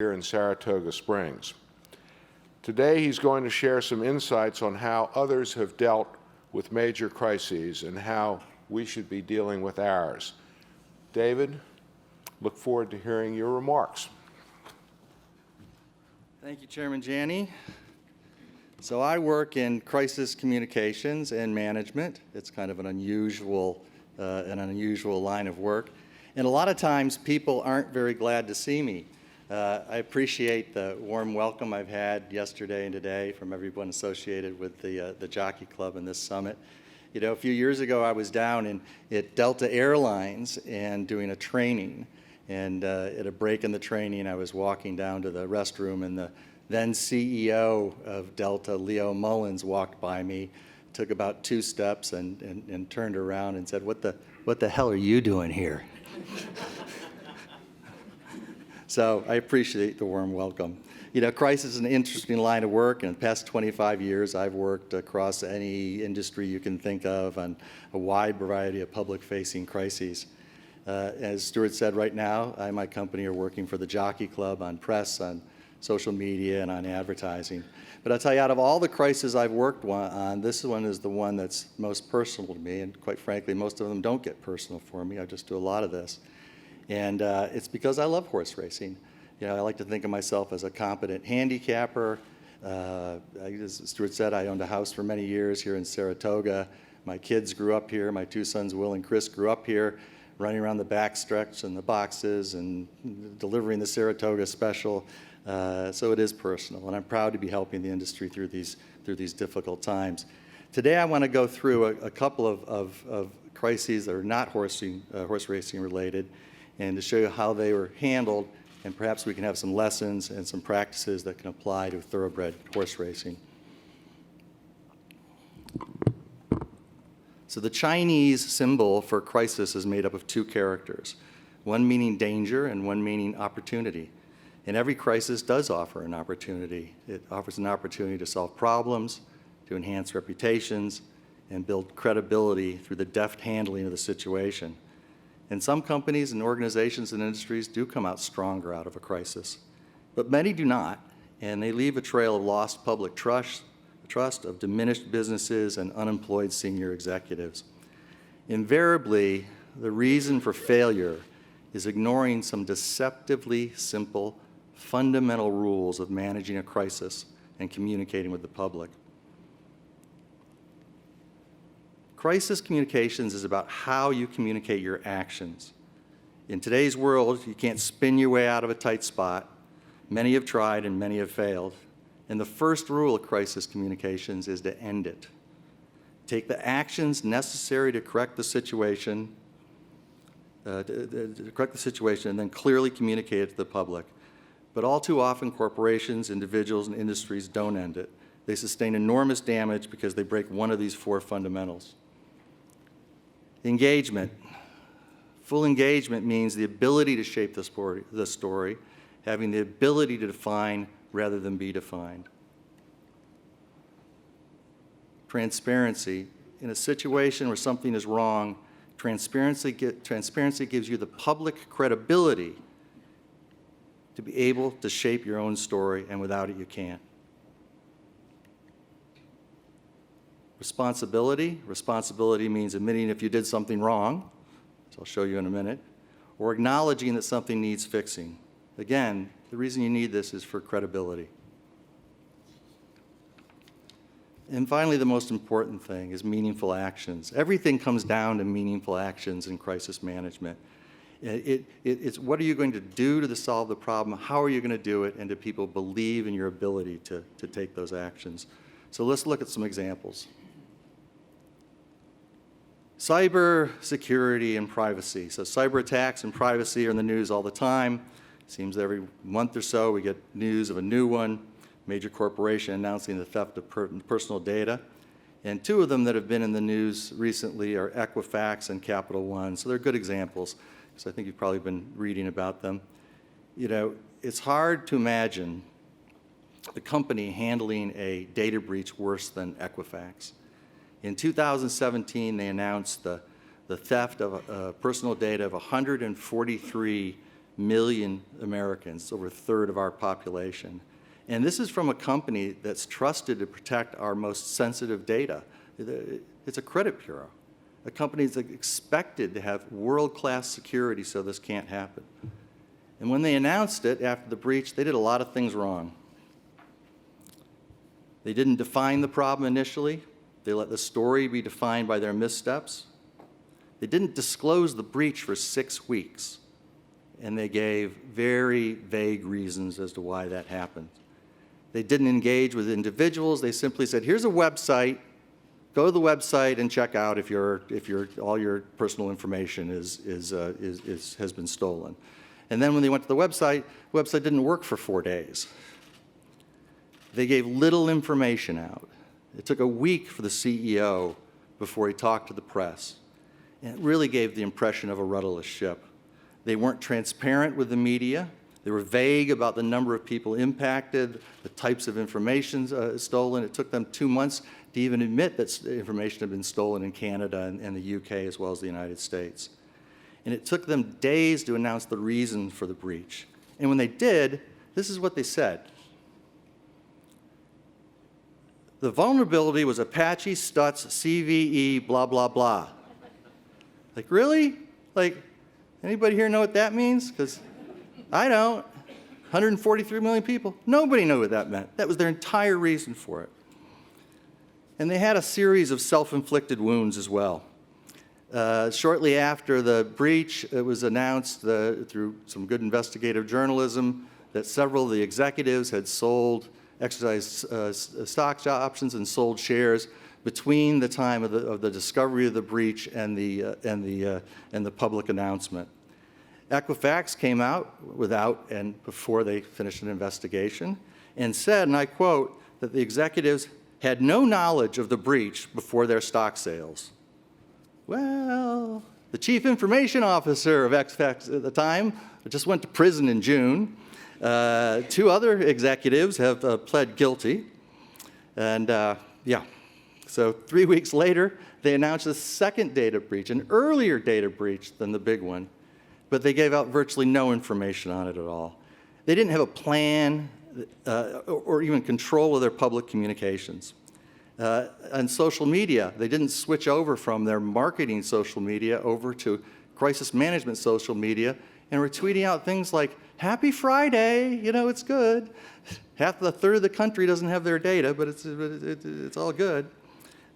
here in Saratoga Springs. Today he's going to share some insights on how others have dealt with major crises and how we should be dealing with ours. David, look forward to hearing your remarks. Thank you, Chairman Janney. So I work in crisis communications and management. It's kind of an unusual line of work. And a lot of times people aren't very glad to see me. I appreciate the warm welcome I've had yesterday and today from everyone associated with the Jockey Club and this summit. You know, a few years ago I was down at Delta Airlines and doing a training. And at a break in the training, I was walking down to the restroom, and the then CEO of Delta, Leo Mullins, walked by me, took about 2 steps, and turned around and said, "What the hell are you doing here?" So I appreciate the warm welcome. You know, crisis is an interesting line of work. In the past 25 years, I've worked across any industry you can think of on a wide variety of public-facing crises. As Stuart said, right now, I and my company are working for the Jockey Club on press, on social media, and on advertising. But I'll tell you, out of all the crises I've worked on, this one is the one that's most personal to me, and quite frankly, most of them don't get personal for me. I just do a lot of this. And it's because I love horse racing. You know, I like to think of myself as a competent handicapper. As Stuart said, I owned a house for many years here in Saratoga. My kids grew up here. My 2 sons, Will and Chris, grew up here, running around the backstretch and the boxes and delivering the Saratoga special. So it is personal, and I'm proud to be helping the industry through these difficult times. Today I want to go through a couple of crises that are not horse racing related, and to show you how they were handled, and perhaps we can have some lessons and some practices that can apply to thoroughbred horse racing. So the Chinese symbol for crisis is made up of 2 characters, one meaning danger and one meaning opportunity. And every crisis does offer an opportunity. It offers an opportunity to solve problems, to enhance reputations, and build credibility through the deft handling of the situation. And some companies and organizations and industries do come out stronger out of a crisis, but many do not, and they leave a trail of lost public trust, of diminished businesses, and unemployed senior executives. Invariably, the reason for failure is ignoring some deceptively simple, fundamental rules of managing a crisis and communicating with the public. Crisis communications is about how you communicate your actions. In today's world, you can't spin your way out of a tight spot. Many have tried and many have failed. And the first rule of crisis communications is to end it. Take the actions necessary to correct the situation, and then clearly communicate it to the public. But all too often, corporations, individuals, and industries don't end it. They sustain enormous damage because they break one of these 4 fundamentals. Engagement. Full engagement means the ability to shape the story, having the ability to define rather than be defined. Transparency. In a situation where something is wrong, transparency gives you the public credibility to be able to shape your own story, and without it, you can't. Responsibility. Responsibility means admitting if you did something wrong, so I'll show you in a minute, or acknowledging that something needs fixing. Again, the reason you need this is for credibility. And finally, the most important thing is meaningful actions. Everything comes down to meaningful actions in crisis management. It's what are you going to do to solve the problem? How are you going to do it? And do people believe in your ability to take those actions? So let's look at some examples. Cyber security and privacy. So cyber attacks and privacy are in the news all the time. It seems every month or so we get news of a new one, major corporation announcing the theft of personal data. And 2 of them that have been in the news recently are Equifax and Capital One. So they're good examples, because I think you've probably been reading about them. You know, it's hard to imagine the company handling a data breach worse than Equifax. In 2017, they announced the theft of personal data of 143 million Americans, over a third of our population. And this is from a company that's trusted to protect our most sensitive data. It's a credit bureau. A company that's expected to have world-class security so this can't happen. And when they announced it after the breach, they did a lot of things wrong. They didn't define the problem initially. They let the story be defined by their missteps. They didn't disclose the breach for 6 weeks. And they gave very vague reasons as to why that happened. They didn't engage with individuals. They simply said, here's a website. Go to the website and check out if all your personal information has been stolen. And then when they went to the website didn't work for 4 days. They gave little information out. It took a week for the CEO before he talked to the press. And it really gave the impression of a rudderless ship. They weren't transparent with the media. They were vague about the number of people impacted, the types of information stolen. It took them 2 months to even admit that information had been stolen in Canada and the UK as well as the United States. And it took them days to announce the reason for the breach. And when they did, this is what they said. The vulnerability was Apache, Stutz, CVE, blah, blah, blah. Like, really? Like, anybody here know what that means? Because I don't. 143 million people. Nobody knew what that meant. That was their entire reason for it. And they had a series of self-inflicted wounds as well. Shortly after the breach, it was announced through some good investigative journalism that several of the executives had exercised stock options and sold shares between the time of the discovery of the breach and the public announcement. Equifax came out before they finished an investigation and said, and I quote, that the executives had no knowledge of the breach before their stock sales. Well, the chief information officer of Equifax at the time just went to prison in June. 2 other executives have pled guilty. And yeah, so 3 weeks later, they announced a second data breach, an earlier data breach than the big one, but they gave out virtually no information on it at all. They didn't have a plan or even control of their public communications. On social media, they didn't switch over from their marketing social media over to crisis management social media and were tweeting out things like, happy Friday, you know, it's good. Half the third of the country doesn't have their data, but it's all good.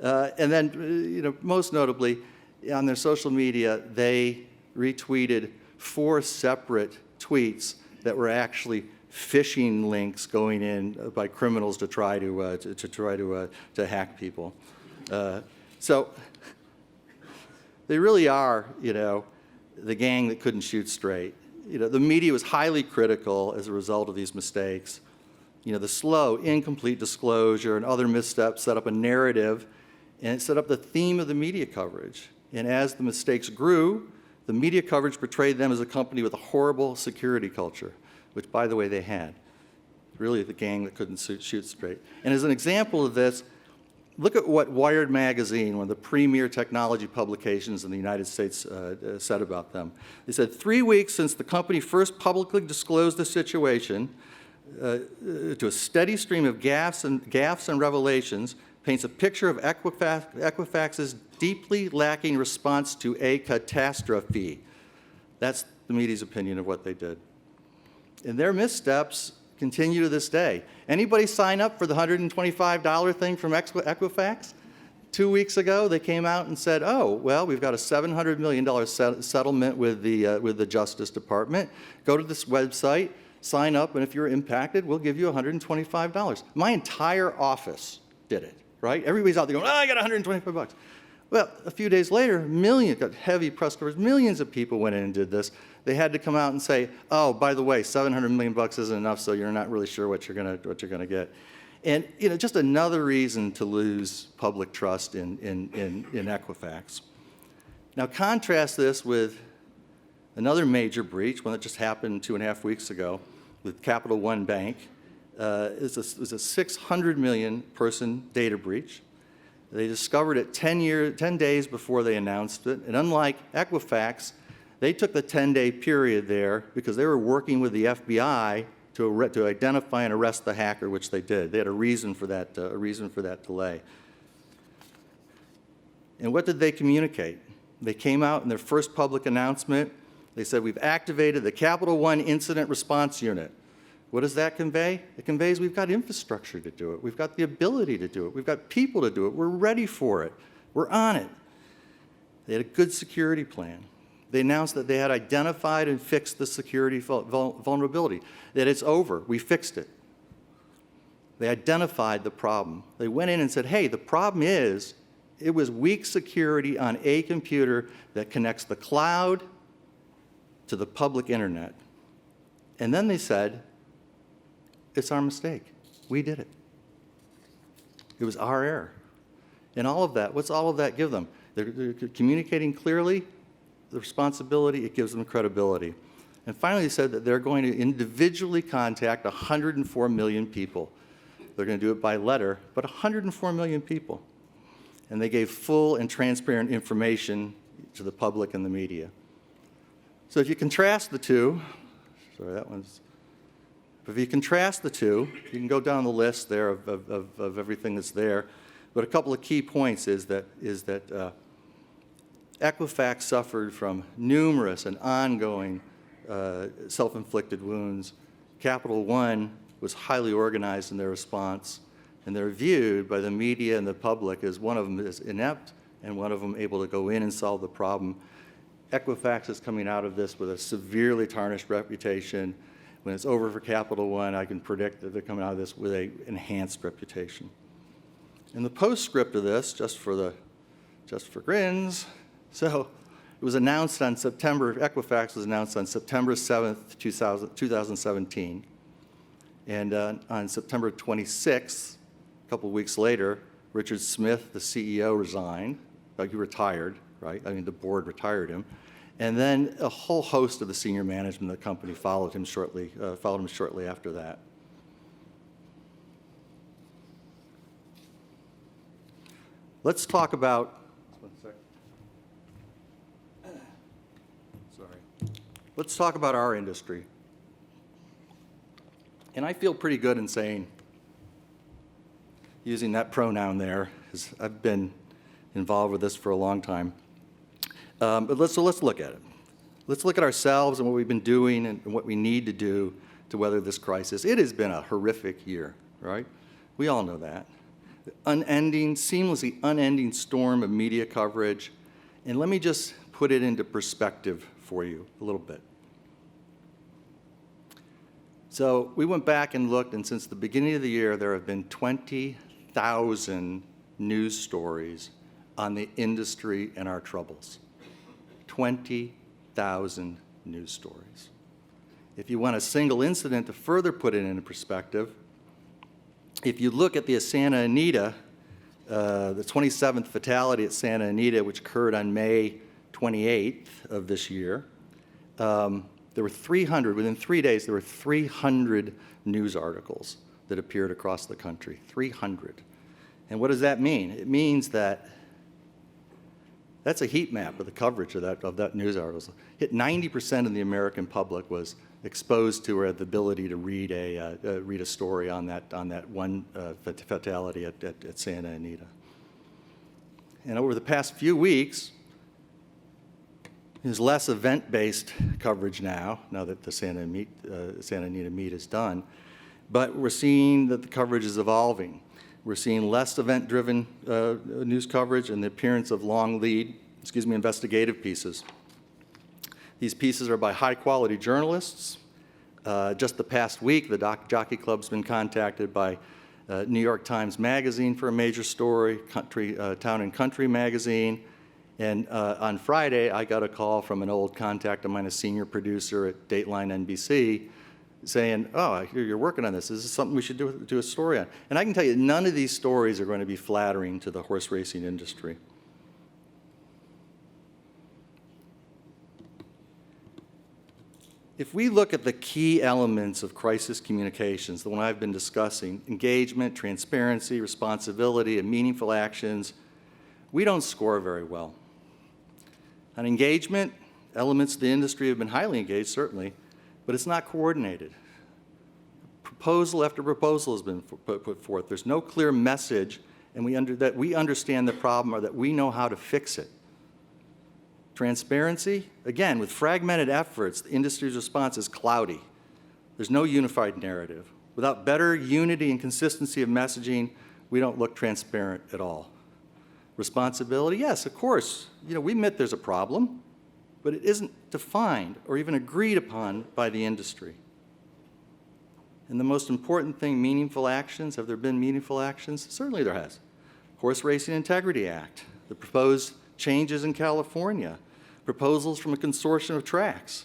And then, you know, most notably, on their social media, they retweeted 4 separate tweets that were actually phishing links going in by criminals to try to hack people. So they really are, you know, the gang that couldn't shoot straight. You know, the media was highly critical as a result of these mistakes. You know, the slow, incomplete disclosure and other missteps set up a narrative, and it set up the theme of the media coverage. And as the mistakes grew, the media coverage portrayed them as a company with a horrible security culture, which, by the way, they had. Really the gang that couldn't shoot straight. And as an example of this, look at what Wired magazine, one of the premier technology publications in the United States, said about them. They said, 3 weeks since the company first publicly disclosed the situation, to a steady stream of gaffes and revelations, paints a picture of Equifax's deeply lacking response to a catastrophe. That's the media's opinion of what they did. And their missteps continue to this day. Anybody sign up for the $125 thing from Equifax? 2 weeks ago, they came out and said, oh, well, we've got a $700 million settlement with the Justice Department. Go to this website, sign up, and if you're impacted, we'll give you $125. My entire office did it, right? Everybody's out there going, oh, I got $125. Well, a few days later, got heavy press coverage, millions of people went in and did this. They had to come out and say, oh, by the way, $700 million isn't enough, so you're not really sure what you're gonna get. And you know, just another reason to lose public trust in Equifax. Now contrast this with another major breach, one that just happened 2.5 weeks ago with Capital One Bank. It was a 600 million person data breach. They discovered it 10 days before they announced it, and unlike Equifax, They took the 10-day period there because they were working with the FBI to identify and arrest the hacker, which they did. They had a reason for that delay. And what did they communicate? They came out in their first public announcement. They said, we've activated the Capital One Incident Response Unit. What does that convey? It conveys we've got infrastructure to do it. We've got the ability to do it. We've got people to do it. We're ready for it. We're on it. They had a good security plan. They announced that they had identified and fixed the security vulnerability, that it's over. We fixed it. They identified the problem. They went in and said, hey, the problem is it was weak security on a computer that connects the cloud to the public internet. And then they said, it's our mistake. We did it. It was our error. And all of that, what's all of that give them? They're communicating clearly the responsibility, it gives them credibility. And finally, they said that they're going to individually contact 104 million people. They're going to do it by letter, but 104 million people. And they gave full and transparent information to the public and the media. So if you contrast the two, if you contrast the two, you can go down the list there of everything that's there. But a couple of key points is that Equifax suffered from numerous and ongoing self-inflicted wounds. Capital One was highly organized in their response, and they're viewed by the media and the public as one of them is inept and one of them able to go in and solve the problem. Equifax is coming out of this with a severely tarnished reputation. When it's over for Capital One, I can predict that they're coming out of this with an enhanced reputation. In the postscript of this, just for grins, so it was announced on Equifax was announced on September 7th, 2017. And on September 26th, a couple of weeks later, Richard Smith, the CEO, resigned. He retired, right? I mean, the board retired him. And then a whole host of the senior management of the company followed him shortly after that. Let's talk about, let's talk about our industry. And I feel pretty good in saying, using that pronoun there, because I've been involved with this for a long time. But let's look at it. Let's look at ourselves and what we've been doing and what we need to do to weather this crisis. It has been a horrific year, right? We all know that. Seamlessly unending storm of media coverage. And let me just put it into perspective for you a little bit. So we went back and looked, and since the beginning of the year, there have been 20,000 news stories on the industry and our troubles. 20,000 news stories. If you want a single incident to further put it into perspective, if you look at the Santa Anita, the 27th fatality at Santa Anita, which occurred on May 28th of this year, there were 300, within 3 days, there were 300 news articles that appeared across the country, 300. And what does that mean? It means that that's a heat map of the coverage of that news article. 90% of the American public was exposed to or had the ability to read a story on that one fatality at Santa Anita. And over the past few weeks, there's less event-based coverage now that the Santa Anita meet is done. But we're seeing that the coverage is evolving. We're seeing less event-driven news coverage and the appearance of long lead, investigative pieces. These pieces are by high-quality journalists. Just the past week, the Jockey Club's been contacted by New York Times Magazine for a major story, Town and Country Magazine. And on Friday, I got a call from an old contact of mine, a senior producer at Dateline NBC, saying, oh, I hear you're working on this. This is something we should do a story on. And I can tell you, none of these stories are going to be flattering to the horse racing industry. If we look at the key elements of crisis communications, the one I've been discussing, engagement, transparency, responsibility, and meaningful actions, we don't score very well. On engagement, Elements of the industry have been highly engaged, certainly, but it's not coordinated. Proposal after proposal has been put forth. There's no clear message that we understand the problem or that we know how to fix it. Transparency, again, with fragmented efforts, the industry's response is cloudy. There's no unified narrative. Without better unity and consistency of messaging, we don't look transparent at all. Responsibility, yes, of course. We admit there's a problem, but it isn't defined or even agreed upon by the industry. And the most important thing, meaningful actions. Have there been meaningful actions? Certainly there has. Horse Racing Integrity Act, the proposed changes in California, proposals from a consortium of tracks.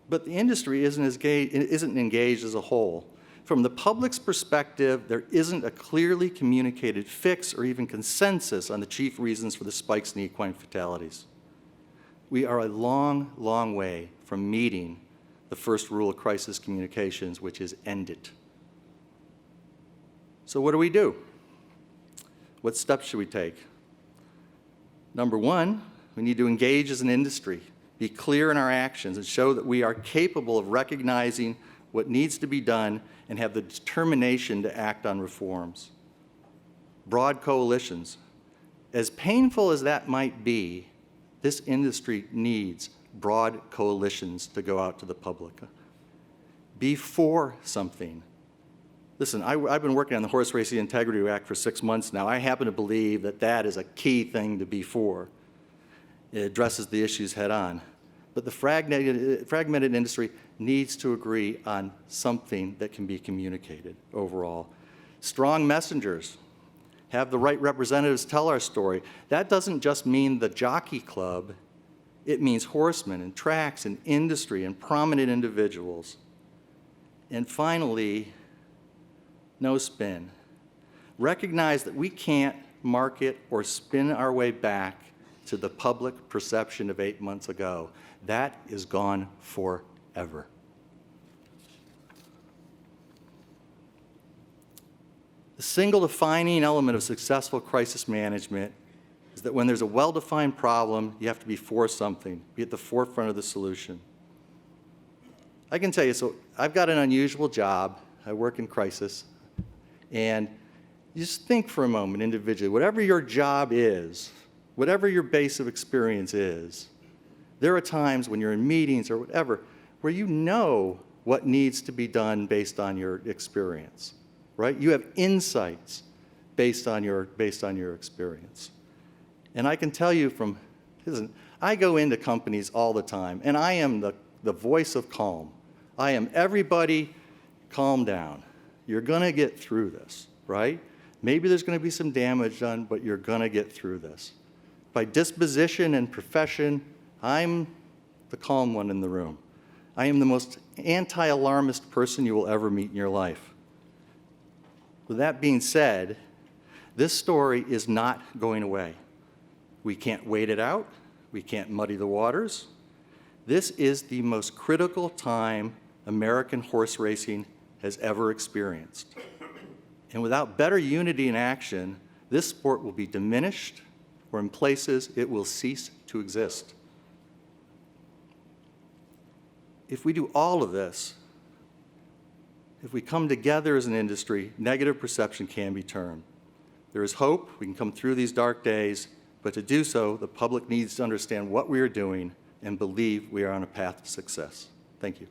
But the industry isn't engaged as a whole. From the public's perspective, there isn't a clearly communicated fix or even consensus on the chief reasons for the spikes in equine fatalities. We are a long, long way from meeting the first rule of crisis communications, which is end it. So what do we do? What steps should we take? Number one, we need to engage as an industry, be clear in our actions, and show that we are capable of recognizing what needs to be done and have the determination to act on reforms. Broad coalitions. As painful as that might be, this industry needs broad coalitions to go out to the public. Be for something. Listen, I've been working on the Horse Racing Integrity Act for 6 months now. I happen to believe that that is a key thing to be for. It addresses the issues head on. But the fragmented industry needs to agree on something that can be communicated overall. Strong messengers. Have the right representatives tell our story. That doesn't just mean the jockey club. It means horsemen and tracks and industry and prominent individuals. And finally, no spin. Recognize that we can't market or spin our way back to the public perception of 8 months ago. That is gone forever. The single defining element of successful crisis management is that when there's a well-defined problem, you have to be for something, be at the forefront of the solution. I can tell you, so I've got an unusual job. I work in crisis. And just think for a moment individually, whatever your job is, whatever your base of experience is, there are times when you're in meetings or whatever where you know what needs to be done based on your experience, right? You have insights based on your experience. And I can tell you listen, I go into companies all the time, and I am the voice of calm. I am everybody, calm down. You're going to get through this, right? Maybe there's going to be some damage done, but you're going to get through this. By disposition and profession, I'm the calm one in the room. I am the most anti-alarmist person you will ever meet in your life. With that being said, this story is not going away. We can't wait it out. We can't muddy the waters. This is the most critical time American horse racing has ever experienced. And without better unity in action, this sport will be diminished, or in places it will cease to exist. If we do all of this, if we come together as an industry, negative perception can be turned. There is hope. We can come through these dark days, but to do so, the public needs to understand what we are doing and believe we are on a path to success. Thank you.